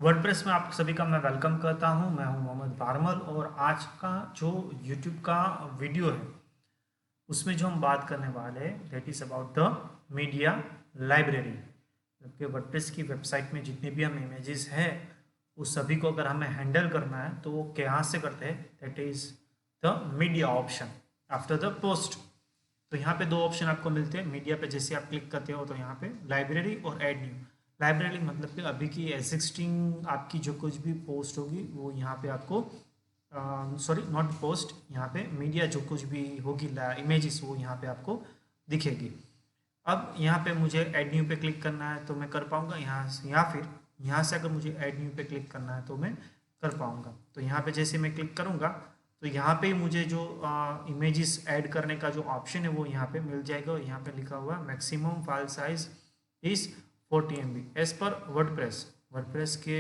WordPress में आप सभी का मैं वेलकम करता हूं। मैं हूं मोहम्मद बारमल और आज का जो यूट्यूब का वीडियो है उसमें जो हम बात करने वाले हैं that is about the media library. जबकि वर्डप्रेस की वेबसाइट में जितने भी हम इमेजेस हैं उस सभी को अगर हमें हैंडल करना है तो वो कहाँ से करते हैं, that is the media option after the post. तो यहाँ पे दो ऑप्शन आपको मिलते हैं मीडिया पे। जैसे आप क्लिक करते हो तो यहाँ पे लाइब्रेरी और ऐड न्यू। लाइब्रेरी मतलब कि अभी की एग्जिस्टिंग आपकी जो कुछ भी पोस्ट होगी वो यहाँ पे आपको, सॉरी नॉट पोस्ट, यहाँ पे मीडिया जो कुछ भी होगी इमेजेस वो यहाँ पे आपको दिखेगी। अब यहाँ पे मुझे ऐड न्यू पे क्लिक करना है तो मैं कर पाऊँगा यहाँ से, या फिर यहाँ से अगर मुझे ऐड न्यू पे क्लिक करना है तो मैं कर पाऊँगा। तो यहाँ पे जैसे मैं क्लिक करूँगा तो यहाँ पे मुझे जो इमेजेस ऐड करने का जो ऑप्शन है वो यहाँ पे मिल जाएगा और यहाँ पे लिखा हुआ है maximum file size is 40 MB as per WordPress. WordPress के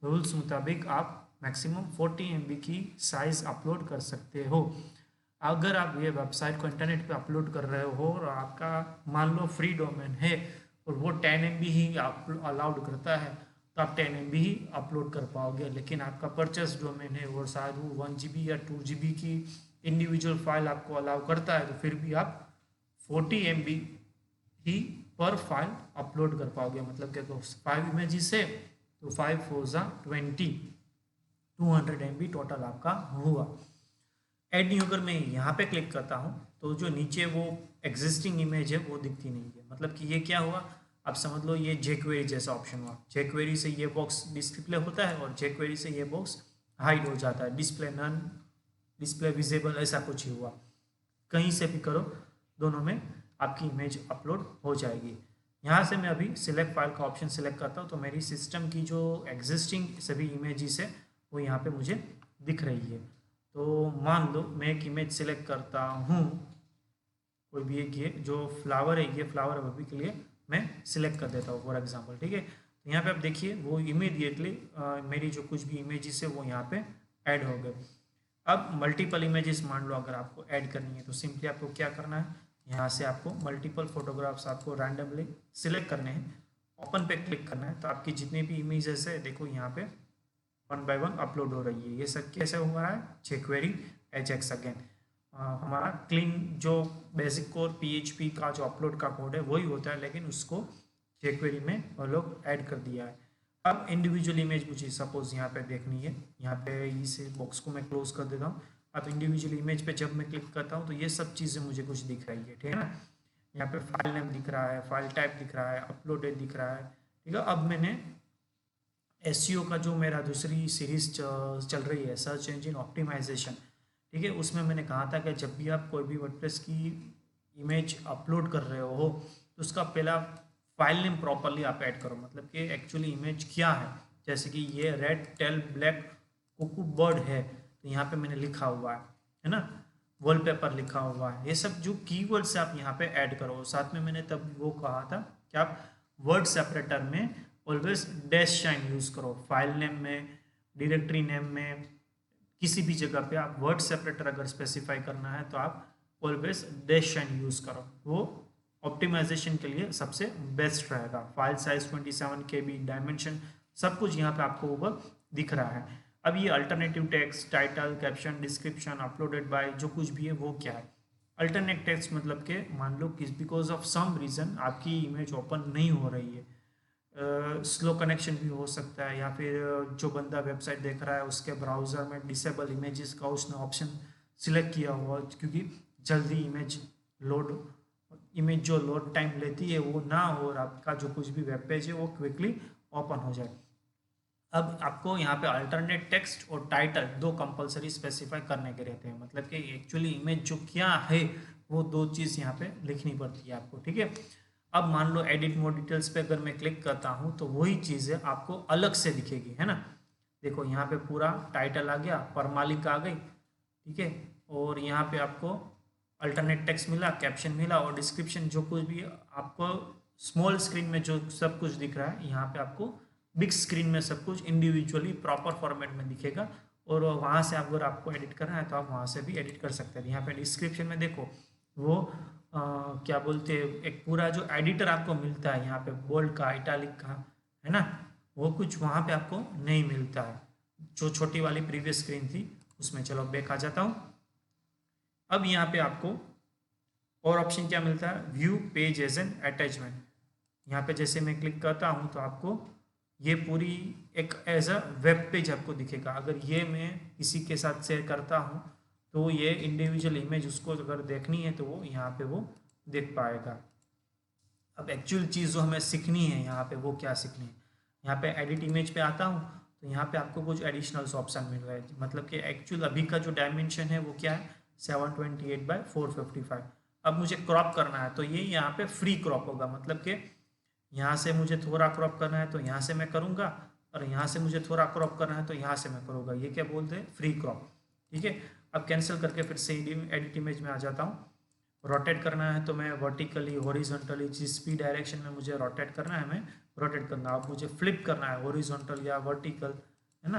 रूल्स मुताबिक आप मैक्सिमम 40 MB की साइज़ अपलोड कर सकते हो। अगर आप ये वेबसाइट को इंटरनेट पे अपलोड कर रहे हो और आपका मान लो फ्री डोमेन है और वो 10 MB ही अलाउड करता है तो आप 10 MB ही अपलोड कर पाओगे। लेकिन आपका परचेस डोमेन है और शायद वो 1 GB या 2 GB की इंडिविजुअल फाइल आपको अलाउ करता है तो फिर भी आप 40 MB ही पर फाइल अपलोड कर पाओगे। मतलब क्या, 5 इमेजेस है तो 5 4 20, 200 MB टोटल आपका हुआ। ऐड न्यू अगर मैं यहाँ पे क्लिक करता हूँ तो जो नीचे वो एग्जिस्टिंग इमेज है वो दिखती नहीं है। मतलब कि ये क्या हुआ, आप समझ लो ये जेक्वेरी जैसा ऑप्शन हुआ। जेक्वेरी से ये बॉक्स डिस्प्ले होता है और जेक्वेरी से ये बॉक्स हाइड हो जाता है, डिस्प्ले नन, डिस्प्ले विजिबल, ऐसा कुछ ही हुआ। कहीं से भी करो दोनों में आपकी इमेज अपलोड हो जाएगी। यहाँ से मैं अभी सिलेक्ट फाइल का ऑप्शन सिलेक्ट करता हूँ तो मेरी सिस्टम की जो एग्जिस्टिंग सभी इमेजेस है वो यहाँ पे मुझे दिख रही है। तो मान लो मैं एक इमेज सिलेक्ट करता हूँ, कोई भी एक, ये जो फ्लावर है ये फ्लावर अभी के लिए मैं सिलेक्ट कर देता हूँ फॉर एग्जांपल, ठीक है। तो यहाँ पे आप देखिए वो इमीडिएटली मेरी जो कुछ भी इमेजेस है वो यहाँ पे ऐड हो गए। अब मल्टीपल इमेजेस मान लो अगर आपको ऐड करनी है तो सिंपली आपको क्या करना है, यहाँ से आपको मल्टीपल फोटोग्राफ्स आपको रैंडमली सिलेक्ट करने हैं, ओपन पे क्लिक करना है तो आपकी जितने भी इमेजेस है देखो यहाँ पे 1 बाय 1 अपलोड हो रही है। ये सब कैसे हो रहा है, जेक्वेरी एजेक्स अगेन। हमारा क्लीन जो बेसिक कोर PHP का जो अपलोड का कोड है वही होता है, लेकिन उसको जेक्वेरी में वो लोग ऐड कर दिया है। अब इंडिविजुअल इमेज मुझे सपोज यहाँ पे देखनी है, यहाँ पे इस बॉक्स को मैं क्लोज कर देता हूँ। अब इंडिविजुअल इमेज पे जब मैं क्लिक करता हूँ तो ये सब चीज़ें मुझे कुछ दिख रही है, ठीक है ना। यहाँ पे फाइल नेम दिख रहा है, फाइल टाइप दिख रहा है, अपलोडेड दिख रहा है, ठीक है। अब मैंने SEO का जो मेरा दूसरी सीरीज चल रही है, सर्च इंजन ऑप्टिमाइजेशन, ठीक है, उसमें मैंने कहा था कि जब भी आप कोई भी वर्डप्रेस की इमेज अपलोड कर रहे हो तो उसका पहला फाइल नेम प्रॉपरली आप ऐड करो। मतलब कि एक्चुअली इमेज क्या है, जैसे कि ये red tell black Kuku bird है तो यहाँ पे मैंने लिखा हुआ है ना, वॉलपेपर लिखा हुआ है। ये सब जो कीवर्ड्स आप यहाँ पे ऐड करो। साथ में मैंने तब वो कहा था कि आप वर्ड सेपरेटर में ऑलवेज डैश साइन यूज़ करो, फाइल नेम में, डायरेक्टरी नेम में, किसी भी जगह पे आप वर्ड सेपरेटर अगर स्पेसिफाई करना है तो आप ऑलवेज डैश साइन यूज़ करो। वो ऑप्टिमाइजेशन के लिए सबसे बेस्ट रहेगा। फाइल साइज 27 KB, डायमेंशन, सब कुछ यहाँ पे आपको ऊपर दिख रहा है। अब ये alternative text, title, caption, description, uploaded by, जो कुछ भी है वो क्या है। अल्टरनेट टेक्स्ट मतलब कि मान लो किस बिकॉज ऑफ सम रीज़न आपकी इमेज ओपन नहीं हो रही है, स्लो कनेक्शन भी हो सकता है, या फिर जो बंदा वेबसाइट देख रहा है उसके ब्राउज़र में डिसेबल इमेजेस का उसने ऑप्शन सिलेक्ट किया हुआ, क्योंकि जल्दी इमेज जो लोड टाइम लेती है वो ना हो और आपका जो कुछ भी वेब पेज है वो क्विकली ओपन हो जाए। अब आपको यहाँ पे अल्टरनेट टेक्स्ट और टाइटल दो कंपलसरी स्पेसिफाई करने के रहते हैं। मतलब कि एक्चुअली इमेज जो क्या है वो दो चीज़ यहाँ पे लिखनी पड़ती है आपको, ठीक है। अब मान लो एडिट मोर डिटेल्स पे अगर मैं क्लिक करता हूँ तो वही चीज़ें आपको अलग से दिखेगी, है ना। देखो यहाँ पे पूरा टाइटल आ गया, परमालिक आ गई, ठीक है, और यहाँ पे आपको अल्टरनेट टेक्स्ट मिला, कैप्शन मिला और डिस्क्रिप्शन, जो कुछ भी आपको स्मॉल स्क्रीन में जो सब कुछ दिख रहा है यहाँ पे आपको बिग स्क्रीन में सब कुछ इंडिविजुअली प्रॉपर फॉर्मेट में दिखेगा। और वहाँ से अगर आपको एडिट करना है तो आप वहाँ से भी एडिट कर सकते हैं। यहाँ पे डिस्क्रिप्शन में देखो वो क्या बोलते हैं, एक पूरा जो एडिटर आपको मिलता है यहाँ पे, बोल्ड का, इटालिक का, है ना, वो कुछ वहाँ पे आपको नहीं मिलता है, जो छोटी वाली प्रीवियस स्क्रीन थी उसमें। चलो बैक आ जाता हूँ। अब यहाँ पे आपको और ऑप्शन क्या मिलता है, view page as an attachment. यहाँ पे जैसे मैं क्लिक करता हूँ तो आपको ये पूरी एक एज अ वेब पेज आपको दिखेगा। अगर ये मैं किसी के साथ शेयर करता हूँ तो ये इंडिविजुअल इमेज उसको अगर देखनी है तो वो यहाँ पे वो देख पाएगा। अब एक्चुअल चीज़ जो हमें सीखनी है यहाँ पे, वो क्या सीखनी है, यहाँ पे एडिट इमेज पे आता हूँ तो यहाँ पे आपको कुछ एडिशनल्स ऑप्शन मिल रहा है। मतलब कि एक्चुअल अभी का जो डायमेंशन है वो क्या है, 728 बाई 455। अब मुझे क्रॉप करना है तो ये यहाँ पे फ्री क्रॉप होगा। मतलब कि यहाँ से मुझे थोड़ा क्रॉप करना है तो यहाँ से मैं करूँगा, और यहाँ से मुझे थोड़ा क्रॉप करना है तो यहाँ से मैं करूँगा। ये क्या बोलते हैं, फ्री क्रॉप। ठीक है, अब कैंसिल करके फिर से एडिट इमेज में आ जाता हूँ। रोटेट करना है तो मैं वर्टिकली, हॉरिजॉन्टली, जिस भी डायरेक्शन में मुझे रोटेट करना है मैं रोटेट करना। अब मुझे फ्लिप करना है हॉरिजॉन्टल या वर्टिकल, है ना।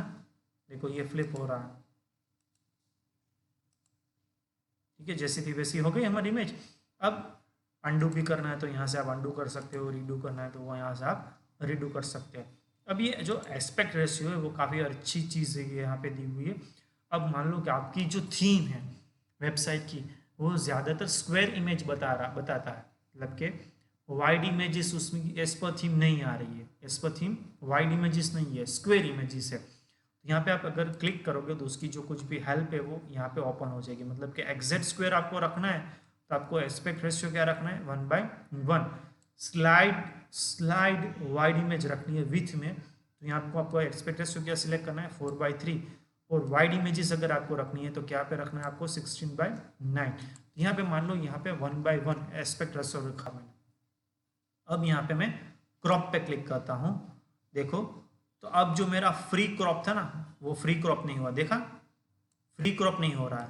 देखो ये फ्लिप हो रहा है। ठीक है, जैसी थी वैसी हो गई हमारी इमेज। अब अंडू भी करना है तो यहाँ से आप अंडू कर सकते हो, रीडू करना है तो वो यहाँ से आप रीडू कर सकते हो। अब ये जो एस्पेक्ट रेशियो है वो काफ़ी अच्छी चीज़ है, ये यहाँ पे दी हुई है। अब मान लो कि आपकी जो थीम है वेबसाइट की वो ज़्यादातर स्क्वायर इमेज बताता है। मतलब कि वाइड इमेजेस उसमें एज पर थीम नहीं आ रही है, as per theme wide images नहीं है, स्क्वायर इमेजेस है। यहाँ पे आप अगर क्लिक करोगे तो उसकी जो कुछ भी हेल्प है वो यहाँ पे ओपन हो जाएगी। मतलब कि एग्जैक्ट स्क्वायर आपको रखना है तो आपको एस्पेक्ट रेशियो क्या रखना है, 1/1। स्लाइड वाइड इमेज रखनी है विथ में, तो यहाँ आपको एस्पेक्ट रेशियो क्या सिलेक्ट करना है, 4/3। और वाइड इमेजेस अगर आपको रखनी है तो क्या पे रखना है आपको, 16/9। यहाँ पे मान लो यहाँ पे 1/1 एस्पेक्ट रेशियो रखा मैंने। अब यहाँ पे मैं क्रॉप पे क्लिक करता हूँ, देखो तो अब जो मेरा फ्री क्रॉप था ना वो फ्री क्रॉप नहीं हुआ, देखा, फ्री क्रॉप नहीं हो रहा है।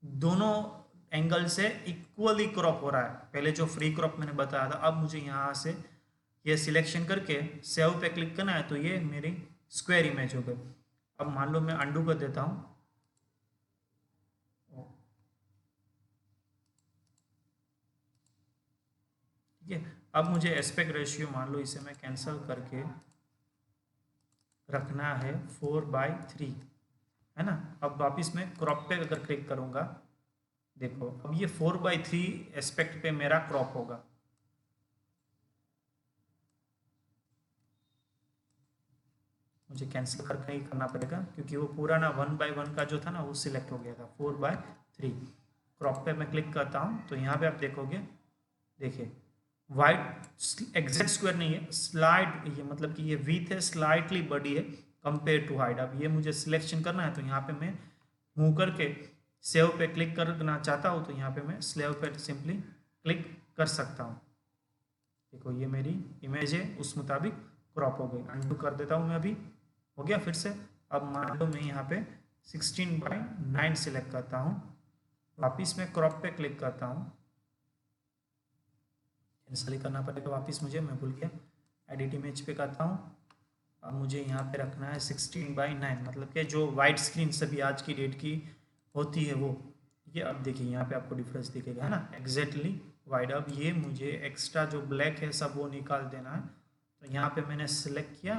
दोनों एंगल से इक्वली क्रॉप हो रहा है। पहले जो फ्री क्रॉप मैंने बताया था, अब मुझे यहाँ से ये सिलेक्शन करके सेव पे क्लिक करना है तो ये मेरी स्क्वायर इमेज हो गई। अब मान लो मैं अंडू कर देता हूँ, ठीक है। अब मुझे एस्पेक्ट रेशियो मान लो इसे मैं कैंसिल करके रखना है 4/3, है ना। अब वापिस मैं क्रॉप पे अगर क्लिक करूँगा, देखो अब ये 4/3 एस्पेक्ट पे मेरा क्रॉप होगा। मुझे कैंसिल करके ही करना पड़ेगा क्योंकि वो पूरा ना 1/1 का जो था ना वो सिलेक्ट हो गया था। 4/3 क्रॉप पे मैं क्लिक करता हूँ तो यहाँ पे आप देखोगे, देखिए वाइड एग्जैक्ट स्क्वायर नहीं है, स्लाइड, ये मतलब कि ये विड्थ है स्लाइटली बड़ी है कंपेयर टू हाइट। अब ये मुझे सिलेक्शन करना है तो यहाँ पे मैं मूव करके सेव पे क्लिक करना चाहता हूँ तो यहाँ पे मैं सेव पे सिंपली क्लिक कर सकता हूँ। देखो ये मेरी इमेज है उस मुताबिक क्रॉप हो गई। अनडू कर देता हूँ मैं, अभी हो गया फिर से। अब मान लो मैं यहाँ पे 16/9 सिलेक्ट करता हूँ, वापिस मैं क्रॉप पे क्लिक करता हूँ, कैंसिल ही करना पड़ेगा वापिस मुझे, मैं भूल गया। एडिट इमेज पे करता हूँ। अब मुझे यहाँ पे रखना है 16/9, मतलब कि जो वाइट स्क्रीन सभी आज की डेट की होती है वो। ठीक है, अब देखिए यहाँ पे आपको डिफरेंस दिखेगा, है ना, एग्जैक्टली वाइड। अब ये मुझे एक्स्ट्रा जो ब्लैक है सब वो निकाल देना है। तो यहाँ पे मैंने सेलेक्ट किया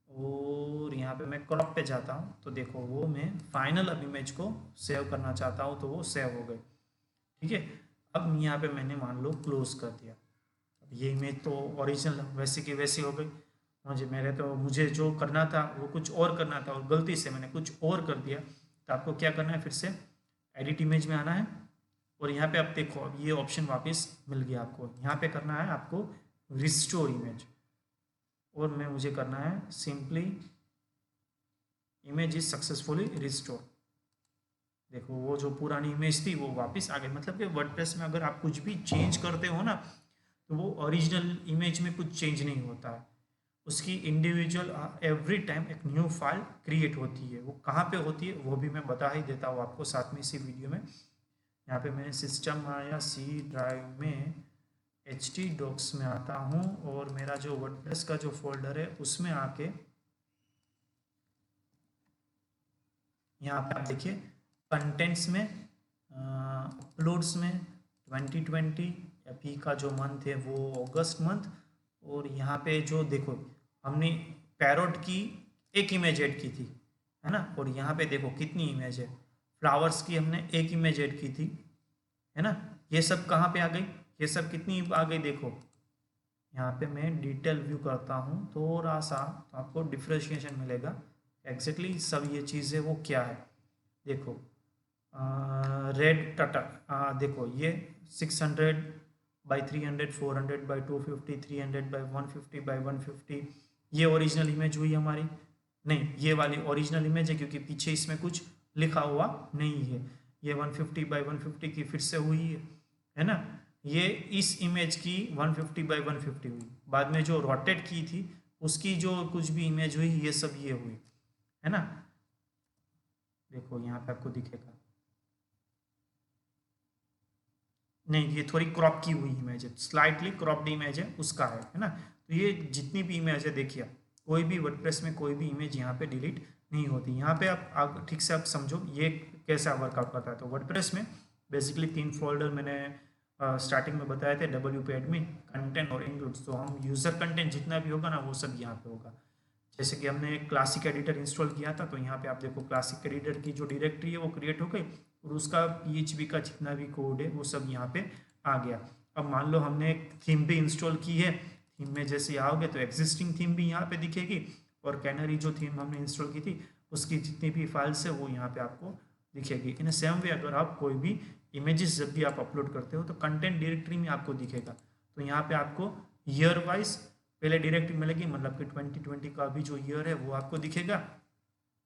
और यहाँ पे मैं क्रॉप पे जाता हूँ तो देखो वो मैं फाइनल अब इमेज को सेव करना चाहता हूँ तो वो सेव हो गई। ठीक है, अब यहाँ पे मैंने मान लो क्लोज कर दिया। ये इमेज तो ओरिजिनल वैसी की वैसी हो गई। मुझे जो करना था वो कुछ और करना था और गलती से मैंने कुछ और कर दिया। तो आपको क्या करना है, फिर से एडिट इमेज में आना है और यहाँ पे आप देखो अब ये ऑप्शन वापस मिल गया आपको। यहाँ पे करना है आपको रिस्टोर इमेज और मुझे करना है simply image is successfully restore. देखो वो जो पुरानी इमेज थी वो वापस आ गई। मतलब कि वर्डप्रेस में अगर आप कुछ भी चेंज करते हो ना तो वो ओरिजिनल इमेज में कुछ चेंज नहीं होता है, उसकी इंडिविजुअल एवरी टाइम एक न्यू फाइल क्रिएट होती है। वो कहाँ पे होती है वो भी मैं बता ही देता हूँ आपको साथ में इसी वीडियो में। यहाँ पे मैंने सिस्टम या सी ड्राइव में htdocs में आता हूँ और मेरा जो वर्डप्रेस का जो फोल्डर है उसमें आके यहाँ पे आप देखिए कंटेंट्स में अपलोड्स में 2020 अभी का जो मंथ है वो अगस्त मंथ। और यहाँ पे जो देखो हमने पैरोट की एक इमेज ऐड की थी, है ना, और यहाँ पे देखो कितनी इमेज है। फ्लावर्स की हमने एक इमेज ऐड की थी, है ना। ये सब कहाँ पे आ गई, ये सब कितनी आ गई देखो। यहाँ पे मैं डिटेल व्यू करता हूँ थोड़ा सा, तो आपको डिफ्रेंशिएशन मिलेगा एग्जैक्टली सब ये चीज़ें वो क्या है। देखो रेड टाटा, देखो ये 600 by 300, 400 by 250, 300 by 150 by 150, ये ओरिजिनल इमेज हुई हमारी। नहीं, ये वाली ओरिजिनल इमेज है क्योंकि पीछे इसमें कुछ लिखा हुआ नहीं है। ये 150 by 150 की फिर से हुई है ना। ये इस इमेज की 150 by 150 हुई। बाद में जो रोटेट की थी उसकी जो कुछ भी इमेज हुई, ये सब ये हुई, है ना। देखो यहाँ पे आपको दिखेगा, नहीं ये थोड़ी क्रॉप की हुई इमेज है, स्लाइटली क्रॉप्ड इमेज है उसका है ना। तो ये जितनी भी इमेज है देखिए, कोई भी वर्डप्रेस में कोई भी इमेज यहाँ पे डिलीट नहीं होती। यहाँ पे आप ठीक से आप समझो ये कैसा वर्कआउट करता है। तो वर्डप्रेस में बेसिकली 3 फोल्डर मैंने स्टार्टिंग में बताए थे, डब्ल्यू पे एडमिन, कंटेंट और इंक्लूड्स। तो हम यूजर कंटेंट जितना भी होगा ना वो सब यहाँ पे होगा। जैसे कि हमने क्लासिक एडिटर इंस्टॉल किया था, तो यहाँ पे आप देखो क्लासिक एडिटर की जो डायरेक्टरी है वो क्रिएट हो गई और उसका PHP का जितना भी कोड है वो सब यहाँ पे आ गया। अब मान लो हमने एक थीम भी इंस्टॉल की है, थीम में जैसे आओगे तो एग्जिस्टिंग थीम भी यहाँ पे दिखेगी और कैनरी जो थीम हमने इंस्टॉल की थी उसकी जितनी भी फाइल्स है वो यहाँ पे आपको दिखेगी। इन सेम वे अगर आप कोई भी इमेजेस जब भी आप अपलोड करते हो तो कंटेंट डायरेक्टरी में आपको दिखेगा। तो यहाँ पे आपको ईयर वाइज पहले डायरेक्टरी मिलेगी, मतलब कि 2020 का भी जो ईयर है वो आपको दिखेगा।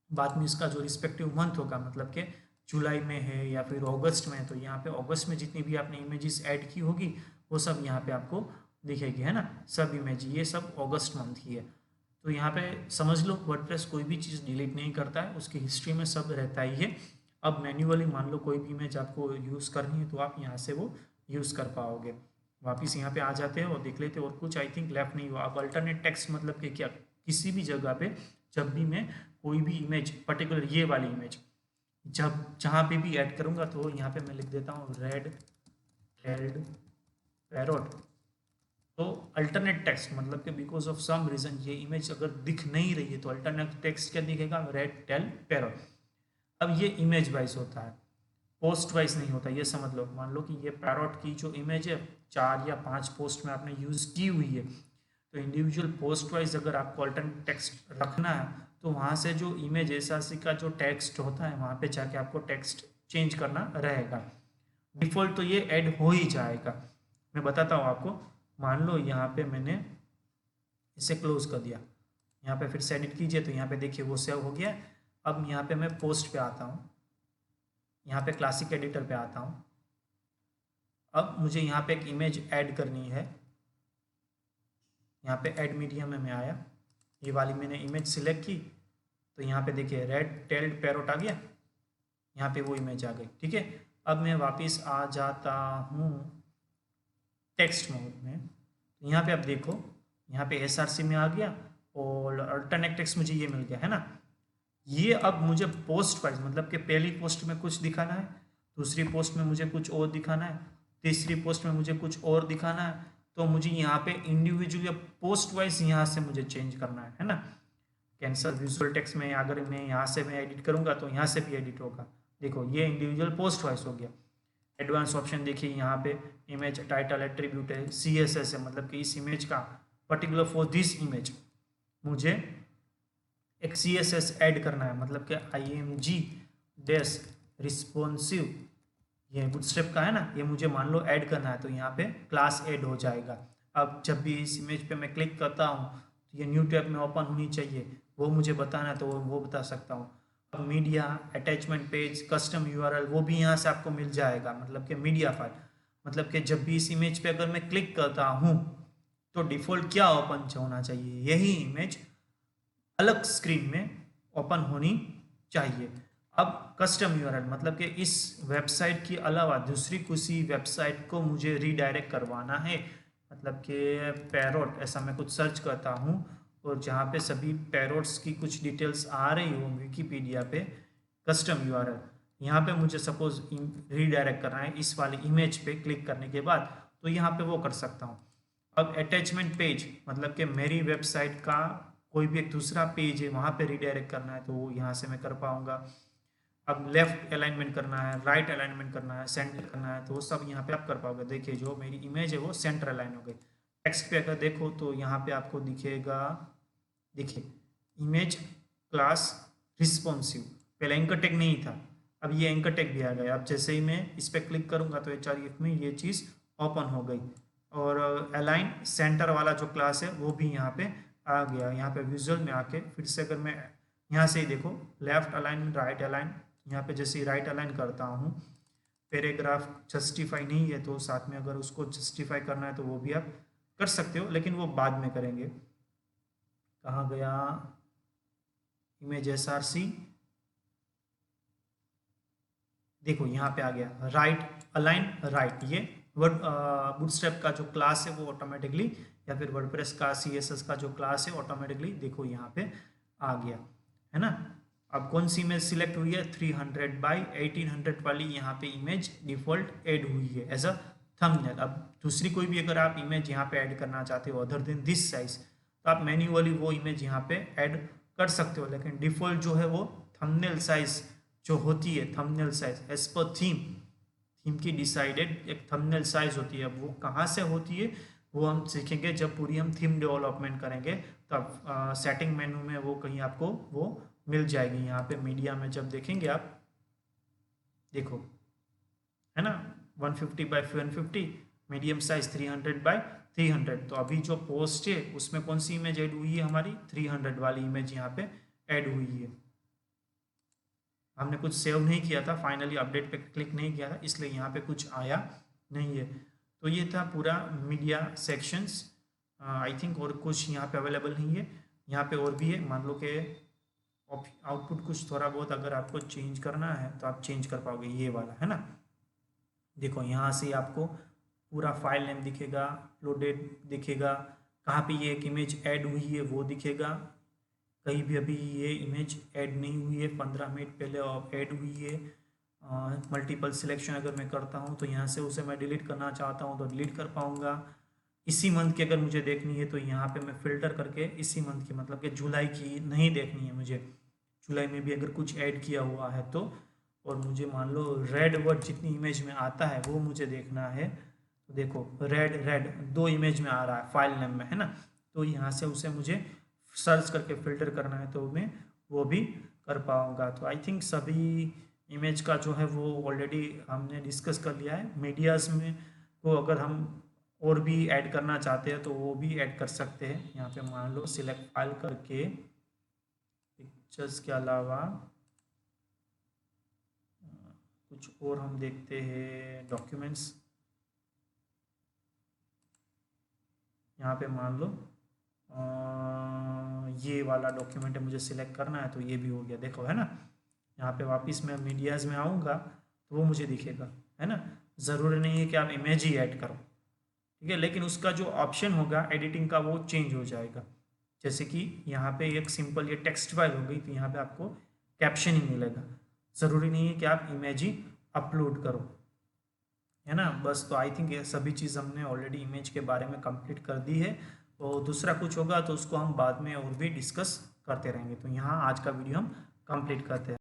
बाद में इसका जो रिस्पेक्टिव मंथ होगा, मतलब कि जुलाई में है या फिर अगस्त में है, तो यहाँ पे अगस्त में जितनी भी आपने इमेजेस ऐड की होगी वो सब यहाँ पे आपको दिखेगी, है ना। सब इमेज ये सब अगस्त मंथ की है। तो यहाँ पे समझ लो वर्डप्रेस कोई भी चीज़ डिलीट नहीं करता है, उसकी हिस्ट्री में सब रहता ही है। अब मैन्युअली मान लो कोई भी इमेज आपको यूज़ करनी है तो आप यहाँ से वो यूज़ कर पाओगे। वापिस यहाँ पे आ जाते हैं और देख लेते हैं और कुछ आई थिंक लेफ्ट नहीं हुआ। अब अल्टरनेट टेक्स्ट मतलब कि क्या, किसी भी जगह पे जब भी मैं कोई भी इमेज पर्टिकुलर ये वाली इमेज जब जहाँ पे भी ऐड करूँगा तो यहाँ पे मैं लिख देता हूँ रेड टेल्ड पैरोट। तो अल्टरनेट टेक्स्ट मतलब कि बिकॉज ऑफ सम रीजन ये इमेज अगर दिख नहीं रही है तो अल्टरनेट टेक्स्ट क्या दिखेगा, रेड टेल पैरोट। अब ये इमेज वाइज होता है, पोस्ट वाइज नहीं होता, ये समझ लो। मान लो कि ये पैरोट की जो इमेज है 4 या 5 पोस्ट में आपने यूज़ की हुई है, तो इंडिविजुअल पोस्ट वाइज अगर आपको अल्टरनेट टेक्स्ट रखना है तो वहाँ से जो इमेज एसआरसी का जो टेक्स्ट होता है वहाँ पे जाके आपको टेक्स्ट चेंज करना रहेगा। डिफ़ॉल्ट तो ये ऐड हो ही जाएगा। मैं बताता हूँ आपको। मान लो यहाँ पे मैंने इसे क्लोज कर दिया, यहाँ पे फिर से एडिट कीजिए तो यहाँ पे देखिए वो सेव हो गया। अब यहाँ पे मैं पोस्ट पे आता हूँ, यहाँ पे क्लासिक एडिटर पे आता हूँ। अब मुझे यहाँ पे एक इमेज ऐड करनी है, यहाँ पे ऐड मीडियम में मैं आया, ये वाली मैंने इमेज सिलेक्ट की तो यहाँ पे देखिए रेड टेल्ड पैरोट आ गया, यहाँ पे वो इमेज आ गई, ठीक है। अब मैं वापस आ जाता हूँ टेक्स्ट मोड में, तो यहाँ पे आप देखो यहाँ पे एसआरसी में आ गया और अल्टरनेट टेक्स्ट मुझे ये मिल गया, है ना। ये अब मुझे पोस्ट वाइज मतलब कि पहली पोस्ट में कुछ दिखाना है, दूसरी पोस्ट में मुझे कुछ और दिखाना है, तीसरी पोस्ट में मुझे कुछ और दिखाना है, तो मुझे यहाँ पे इंडिविजुअली पोस्ट वाइज यहाँ से मुझे चेंज करना है ना। कैंसल विजुअल टेक्स्ट में अगर मैं यहाँ से मैं एडिट करूँगा तो यहाँ से भी एडिट होगा। देखो ये इंडिविजुअल पोस्ट वाइज हो गया। एडवांस ऑप्शन देखिए यहाँ पे इमेज टाइटल एट्रीब्यूट है, CSS है, मतलब कि इस इमेज का पर्टिकुलर फॉर दिस इमेज मुझे एक CSS ऐड करना है, मतलब कि IMG डैश रिस्पॉन्सिव, ये बूटस्ट्रैप का है ना, ये मुझे मान लो ऐड करना है तो यहाँ पे क्लास ऐड हो जाएगा। अब जब भी इस इमेज पे मैं क्लिक करता हूँ तो ये न्यू टैब में ओपन होनी चाहिए, वो मुझे बताना है तो वो बता सकता हूँ। अब media attachment page custom URL वो भी यहाँ से आपको मिल जाएगा, मतलब कि मीडिया फाइल, मतलब कि जब भी इस इमेज पे अगर मैं क्लिक करता हूँ तो डिफ़ॉल्ट क्या ओपन होना चाहिए, यही इमेज अलग स्क्रीन में ओपन होनी चाहिए। अब कस्टम URL मतलब कि इस वेबसाइट के अलावा दूसरी किसी वेबसाइट को मुझे रीडायरेक्ट करवाना है, मतलब कि पैरोट ऐसा मैं कुछ सर्च करता हूँ और जहाँ पे सभी पैरोट्स की कुछ डिटेल्स आ रही हो विकीपीडिया पे कस्टम URL, यहाँ पे मुझे सपोज रीडायरेक्ट करना है इस वाली इमेज पे क्लिक करने के बाद, तो यहाँ पे वो कर सकता हूँ। अब अटैचमेंट पेज मतलब कि मेरी वेबसाइट का कोई भी एक दूसरा पेज है वहाँ पे रिडायरेक्ट करना है तो वो यहाँ से मैं कर पाऊँगा। अब लेफ्ट अलाइनमेंट करना है, राइट अलाइनमेंट करना है, सेंटर करना है, तो वो सब यहाँ पे आप कर पाओगे। देखिए जो मेरी इमेज है वो सेंटर अलाइन हो गई। टेक्स्ट पे अगर देखो तो यहाँ पे आपको दिखेगा, देखिए इमेज क्लास रिस्पॉन्सिव, पहले एंकर टैग नहीं था, अब ये एंकर टैग भी आ गया। अब जैसे ही मैं इस पर क्लिक करूंगा तो HREF में ये चीज़ ओपन हो गई और अलाइन सेंटर वाला जो क्लास है वो भी यहाँ पे आ गया। यहाँ पे विजुअल में आके फिर से अगर मैं यहाँ से ही देखो लेफ्ट अलाइन राइट अलाइन, यहाँ पे जैसे ही राइट अलाइन करता हूँ, पैराग्राफ जस्टिफाई नहीं है तो साथ में अगर उसको जस्टिफाई करना है तो वो भी आप कर सकते हो, लेकिन वो बाद में करेंगे। कहाँ गया इमेज SRC, देखो यहाँ पे आ गया राइट अलाइन राइट। ये वर्ड बूटस्ट्रैप का जो क्लास है वो ऑटोमेटिकली, या फिर वर्डप्रेस का CSS का जो क्लास है ऑटोमेटिकली देखो यहाँ पे आ गया, है ना। अब कौन सी इमेज सिलेक्ट हुई है, 300 बाई 1800 वाली यहाँ पे इमेज डिफॉल्ट ऐड हुई है एज अ थंबनेल। अब दूसरी कोई भी अगर आप इमेज यहाँ पे ऐड करना चाहते हो अदर देन दिस साइज तो आप मैन्युअली वो इमेज यहाँ पे ऐड कर सकते हो, लेकिन डिफॉल्ट जो है वो थंबनेल साइज जो होती है, thumbnail size as per theme की डिसाइडेड एक थंबनेल साइज होती है। अब वो कहाँ से होती है वो हम सीखेंगे जब पूरी हम थीम डेवलपमेंट करेंगे, तब सेटिंग मेनू में वो कहीं आपको वो मिल जाएगी। यहाँ पे मीडिया में जब देखेंगे आप देखो, है ना 150 बाई 150, मीडियम साइज 300 बाई 300। तो अभी जो पोस्ट है उसमें कौन सी इमेज ऐड हुई है, हमारी 300 वाली इमेज यहाँ पे ऐड हुई है। हमने कुछ सेव नहीं किया था, फाइनली अपडेट पे क्लिक नहीं किया था, इसलिए यहाँ पे कुछ आया नहीं है। तो ये था पूरा मीडिया सेक्शंस। आई थिंक और कुछ यहाँ पे अवेलेबल नहीं है। यहाँ पे और भी है, मान लो कि आउटपुट कुछ थोड़ा बहुत अगर आपको चेंज करना है तो आप चेंज कर पाओगे, ये वाला है ना। देखो यहाँ से आपको पूरा फाइल नेम दिखेगा, अपलोडेड दिखेगा, कहाँ पे ये एक इमेज ऐड हुई है वो दिखेगा, कहीं भी अभी ये इमेज ऐड नहीं हुई है, 15 मिनट पहले ऐड हुई है। मल्टीपल सिलेक्शन अगर मैं करता हूँ तो यहाँ से उसे मैं डिलीट करना चाहता हूँ तो डिलीट कर पाऊँगा। इसी मंथ की अगर मुझे देखनी है तो यहाँ पे मैं फ़िल्टर करके इसी मंथ की मतलब कि जुलाई की नहीं देखनी है मुझे, जुलाई में भी अगर कुछ ऐड किया हुआ है तो, और मुझे मान लो रेड वर्ड जितनी इमेज में आता है वो मुझे देखना है तो देखो रेड रेड 2 इमेज में आ रहा है फाइल नेम में, है ना। तो यहाँ से उसे मुझे सर्च करके फिल्टर करना है तो मैं वो भी कर पाऊँगा। तो आई थिंक सभी इमेज का जो है वो ऑलरेडी हमने डिस्कस कर लिया है। मीडियाज़ में को अगर हम और भी ऐड करना चाहते हैं तो वो भी ऐड कर सकते हैं। यहाँ पे मान लो सिलेक्ट फाइल करके पिक्चर्स के अलावा कुछ और हम देखते हैं, डॉक्यूमेंट्स। यहाँ पे मान लो ये वाला डॉक्यूमेंट है मुझे सिलेक्ट करना है तो ये भी हो गया, देखो है ना। यहाँ पे वापस मैं मीडियाज़ में आऊँगा तो वो मुझे दिखेगा, है ना। ज़रूरी नहीं है कि आप इमेज ही ऐड करो, ठीक है, लेकिन उसका जो ऑप्शन होगा एडिटिंग का वो चेंज हो जाएगा। जैसे कि यहाँ पे एक सिंपल ये टेक्स्ट फाइल हो गई तो यहाँ पे आपको कैप्शन ही मिलेगा, ज़रूरी नहीं है कि आप इमेज ही अपलोड करो, है ना। बस तो आई थिंक ये सभी चीज़ हमने ऑलरेडी इमेज के बारे में कंप्लीट कर दी है। तो दूसरा कुछ होगा तो उसको हम बाद में और भी डिस्कस करते रहेंगे। तो यहाँ आज का वीडियो हम कंप्लीट करते हैं।